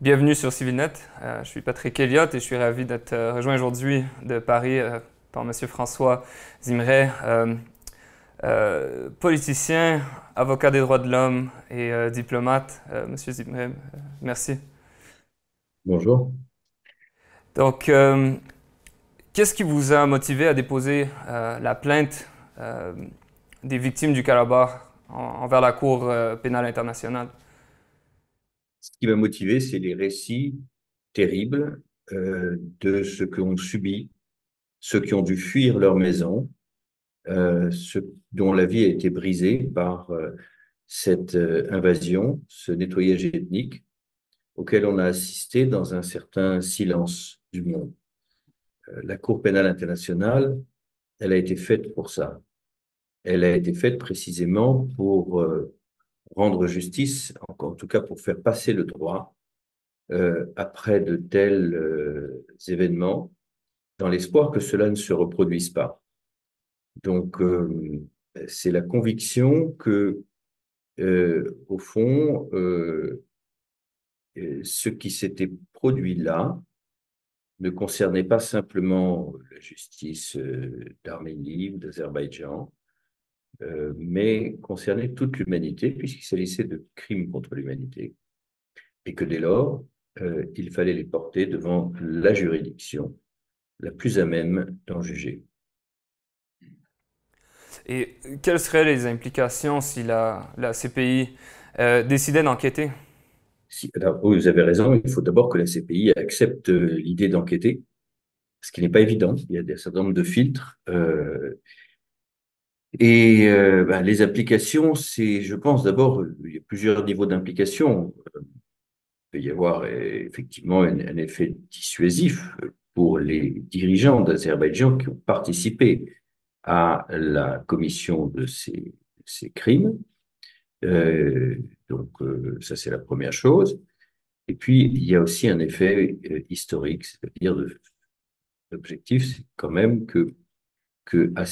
Bienvenue sur CivilNet. Je suis Patrick Elliott et je suis ravi d'être rejoint aujourd'hui de Paris par M. François Zimret, politicien, avocat des droits de l'homme et diplomate. Monsieur Zimret, merci. Bonjour. Donc, qu'est-ce qui vous a motivé à déposer la plainte euh, des victimes du Karabakh envers la Cour pénale internationale? Ce qui m'a motivé, c'est les récits terribles de ce qu'ont subi ceux qui ont dû fuir leur maison, ceux dont la vie a été brisée par cette invasion, ce nettoyage ethnique auquel on a assisté dans un certain silence du monde. La Cour pénale internationale, elle a été faite pour ça. Elle a été faite précisément pour rendre justice, en tout cas pour faire passer le droit après de tels événements, dans l'espoir que cela ne se reproduise pas. Donc, c'est la conviction que, au fond, ce qui s'était produit là ne concernait pas simplement la justice d'Arménie ou d'Azerbaïdjan, mais concernait toute l'humanité, puisqu'il s'agissait de crimes contre l'humanité, et que dès lors, il fallait les porter devant la juridiction la plus à même d'en juger. Et quelles seraient les implications si la CPI décidait d'enquêter? Alors, oui, vous avez raison, il faut d'abord que la CPI accepte l'idée d'enquêter, ce qui n'est pas évident. Il y a un certain nombre de filtres. Les applications, c'est, je pense d'abord, il y a plusieurs niveaux d'implication. Il peut y avoir effectivement un effet dissuasif pour les dirigeants d'Azerbaïdjan qui ont participé à la commission de ces crimes. Euh, Ça, c'est la première chose. Et puis, il y a aussi un effet historique, c'est-à-dire l'objectif, c'est quand même que à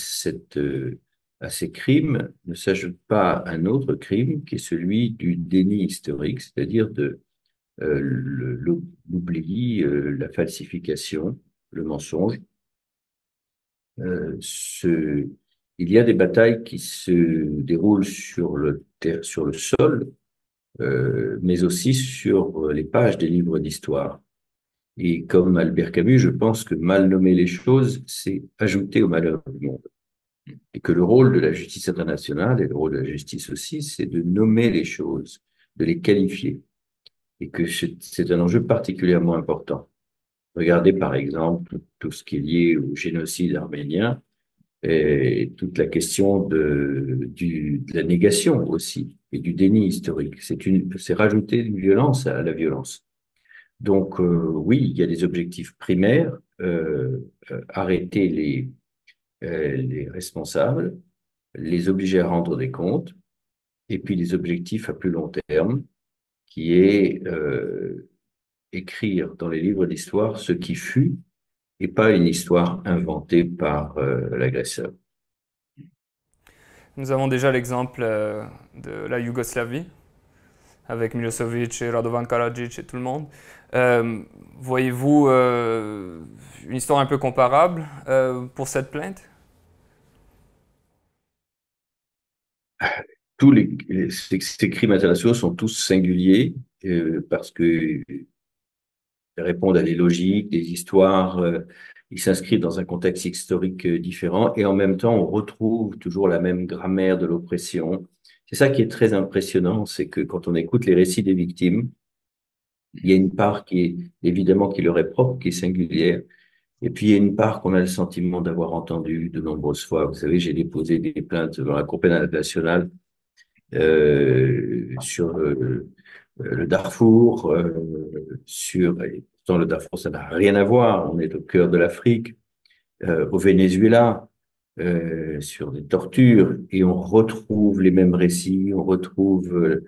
ces crimes ne s'ajoute pas un autre crime qui est celui du déni historique, c'est-à-dire de l'oubli, la falsification, le mensonge. Euh, ce, il y a des batailles qui se déroulent sur le sol, mais aussi sur les pages des livres d'histoire. Et comme Albert Camus, je pense que mal nommer les choses, c'est ajouter au malheur du monde. Et que le rôle de la justice internationale et le rôle de la justice aussi, c'est de nommer les choses, de les qualifier. Et que c'est un enjeu particulièrement important. Regardez par exemple tout ce qui est lié au génocide arménien et toute la question de la négation aussi et du déni historique. C'est rajouter une violence à la violence. Donc, oui, il y a des objectifs primaires, arrêter les responsables, les obliger à rendre des comptes, et puis des objectifs à plus long terme, qui est écrire dans les livres d'histoire ce qui fut, et pas une histoire inventée par l'agresseur. Nous avons déjà l'exemple de la Yougoslavie, avec Milosevic et Radovan Karadzic et tout le monde. Euh, Voyez-vous une histoire un peu comparable pour cette plainte? Ces crimes internationaux sont tous singuliers parce que répondent à des logiques, des histoires. Ils s'inscrivent dans un contexte historique différent et en même temps, on retrouve toujours la même grammaire de l'oppression. C'est ça qui est très impressionnant, c'est que quand on écoute les récits des victimes, il y a une part qui est évidemment qui leur est propre, qui est singulière, et puis il y a une part qu'on a le sentiment d'avoir entendue de nombreuses fois. Vous savez, j'ai déposé des plaintes dans la Cour pénale nationale sur le Darfour, et pourtant le Darfour, ça n'a rien à voir, on est au cœur de l'Afrique, au Venezuela, sur des tortures, et on retrouve les mêmes récits, on retrouve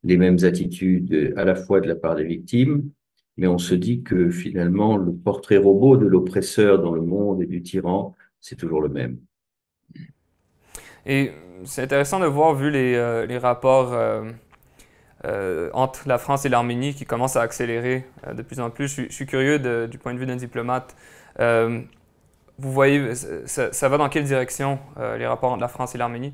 les mêmes attitudes à la fois de la part des victimes, mais on se dit que finalement, le portrait robot de l'oppresseur dans le monde et du tyran, c'est toujours le même. Et c'est intéressant de voir, vu les rapports entre la France et l'Arménie qui commence à accélérer de plus en plus. Je suis curieux du point de vue d'un diplomate. Euh, Vous voyez, ça va dans quelle direction, les rapports entre la France et l'Arménie?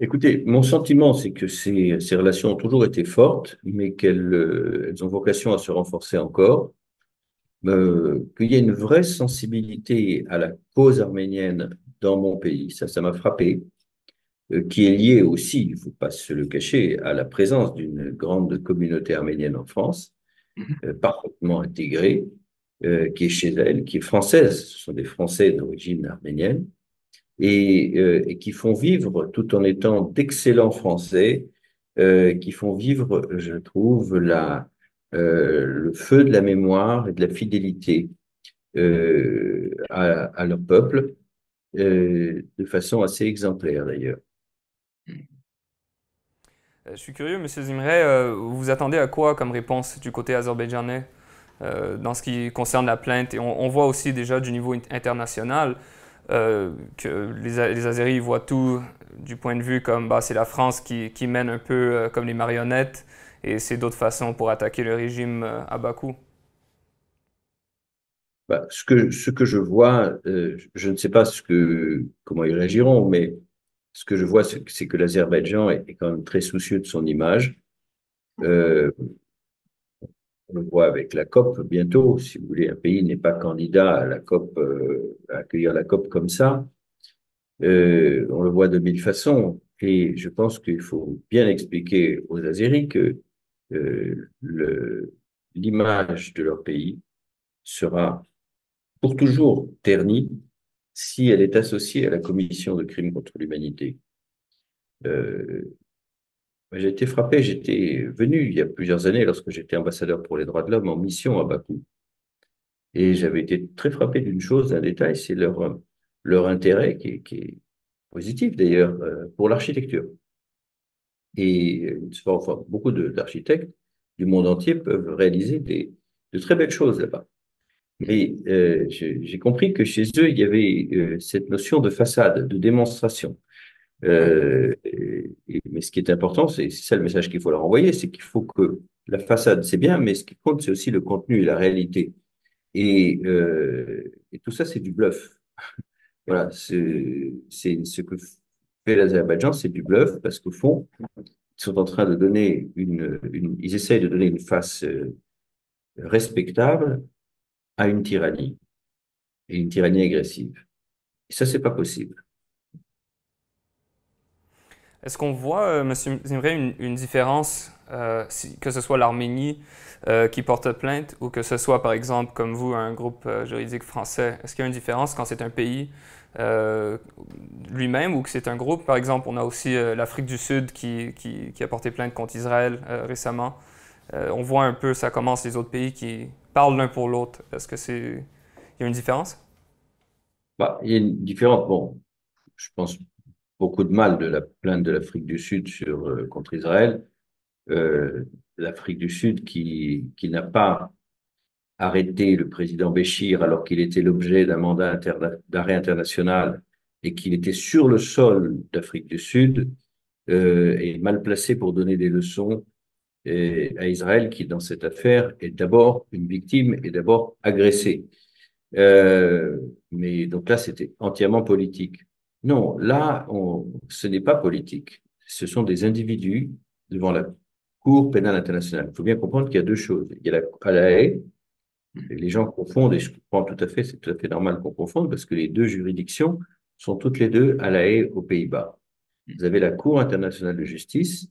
Écoutez, mon sentiment, c'est que ces relations ont toujours été fortes, mais elles ont vocation à se renforcer encore. Qu'il y ait une vraie sensibilité à la cause arménienne dans mon pays, ça m'a frappé, qui est liée aussi, il ne faut pas se le cacher, à la présence d'une grande communauté arménienne en France, parfaitement intégrée, qui est chez elle, qui est française, ce sont des Français d'origine arménienne, et qui font vivre, tout en étant d'excellents Français, qui font vivre, je trouve, le feu de la mémoire et de la fidélité à leur peuple, de façon assez exemplaire d'ailleurs. Je suis curieux, Monsieur Zimre, vous vous attendez à quoi comme réponse du côté azerbaïdjanais dans ce qui concerne la plainte? Et on voit aussi déjà du niveau international que les Azeris voient tout du point de vue comme bah, c'est la France qui mène un peu comme les marionnettes et c'est d'autres façons pour attaquer le régime à Bakou. Bah, ce que je vois, je ne sais pas comment ils réagiront, mais ce que je vois, c'est que l'Azerbaïdjan est quand même très soucieux de son image. Euh, on le voit avec la COP bientôt. Si vous voulez, un pays n'est pas candidat à la COP, à accueillir la COP comme ça. On le voit de mille façons. Et je pense qu'il faut bien expliquer aux Azéris que l'image de leur pays sera pour toujours ternie si elle est associée à la commission de crimes contre l'humanité. Euh, j'ai été frappé, j'étais venu il y a plusieurs années lorsque j'étais ambassadeur pour les droits de l'homme en mission à Bakou. Et j'avais été très frappé d'une chose, d'un détail, c'est leur intérêt, qui est positif d'ailleurs, pour l'architecture. Et enfin, beaucoup d'architectes du monde entier peuvent réaliser de très belles choses là-bas. Mais j'ai compris que chez eux, il y avait cette notion de façade, de démonstration. Mais ce qui est important, c'est ça le message qu'il faut leur envoyer, c'est qu'il faut que la façade, c'est bien, mais ce qui compte, c'est aussi le contenu et la réalité. Et tout ça, c'est du bluff. Voilà, c'est ce que fait l'Azerbaïdjan, c'est du bluff, parce qu'au fond, ils sont en train de donner ils essayent de donner une face respectable à une tyrannie, et une tyrannie agressive. Et ça, c'est pas possible. Est-ce qu'on voit, Monsieur Zimre, une différence, que ce soit l'Arménie qui porte plainte ou que ce soit, par exemple, comme vous, un groupe juridique français? Est-ce qu'il y a une différence quand c'est un pays euh, lui-même ou que c'est un groupe? Par exemple, on a aussi l'Afrique du Sud qui a porté plainte contre Israël récemment. On voit un peu, ça commence, les autres pays qui parlent l'un pour l'autre. Est-ce que c'est... Il y a une différence? Bah, il y a une différence. Bon, je pense beaucoup de mal de la plainte de l'Afrique du Sud contre Israël. Euh, L'Afrique du Sud qui n'a pas arrêté le président Béchir alors qu'il était l'objet d'un d'arrêt international et qu'il était sur le sol d'Afrique du Sud, est mal placé pour donner des leçons à Israël qui, dans cette affaire, est d'abord une victime et d'abord agressée. Euh, mais donc là, c'était entièrement politique. Non, là, ce n'est pas politique. Ce sont des individus devant la Cour pénale internationale. Il faut bien comprendre qu'il y a deux choses. Il y a à La Haye, et les gens confondent, et je comprends tout à fait, c'est tout à fait normal qu'on confonde, parce que les deux juridictions sont toutes les deux à La Haye, aux Pays-Bas. Vous avez la Cour internationale de justice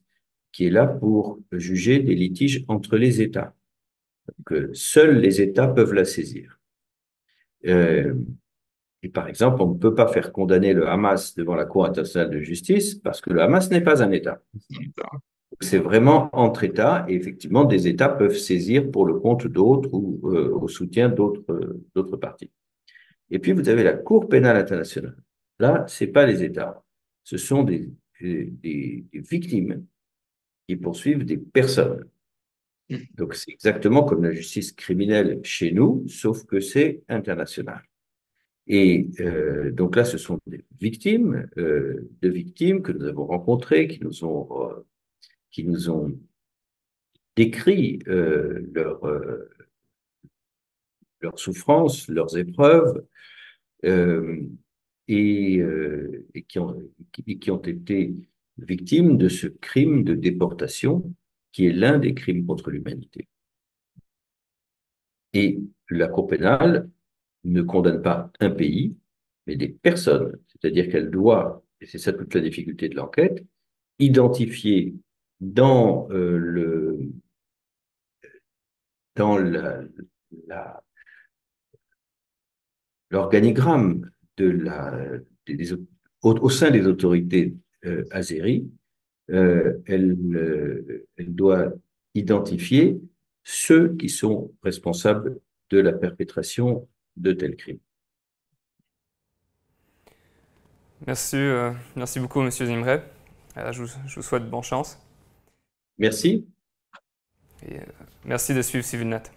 qui est là pour juger des litiges entre les États. Que seuls les États peuvent la saisir. Euh, Et par exemple, on ne peut pas faire condamner le Hamas devant la Cour internationale de justice parce que le Hamas n'est pas un État. C'est vraiment entre États et effectivement, des États peuvent saisir pour le compte d'autres ou au soutien d'autres parties. Et puis, vous avez la Cour pénale internationale. Là, ce n'est pas les États. Ce sont des victimes qui poursuivent des personnes. Donc, c'est exactement comme la justice criminelle chez nous, sauf que c'est international. Et donc là, ce sont des victimes, deux victimes que nous avons rencontrées, qui nous ont décrit leurs souffrances, leurs épreuves, euh, et qui ont été victimes de ce crime de déportation qui est l'un des crimes contre l'humanité. Et la Cour pénale ne condamne pas un pays, mais des personnes. C'est-à-dire qu'elle doit, et c'est ça toute la difficulté de l'enquête, identifier dans, dans la- l'organigramme de au sein des autorités azéries, elle doit identifier ceux qui sont responsables de la perpétration de tels crimes. Merci beaucoup, Monsieur Zimret. Je vous souhaite bonne chance. Merci. Et, merci de suivre CivilNet.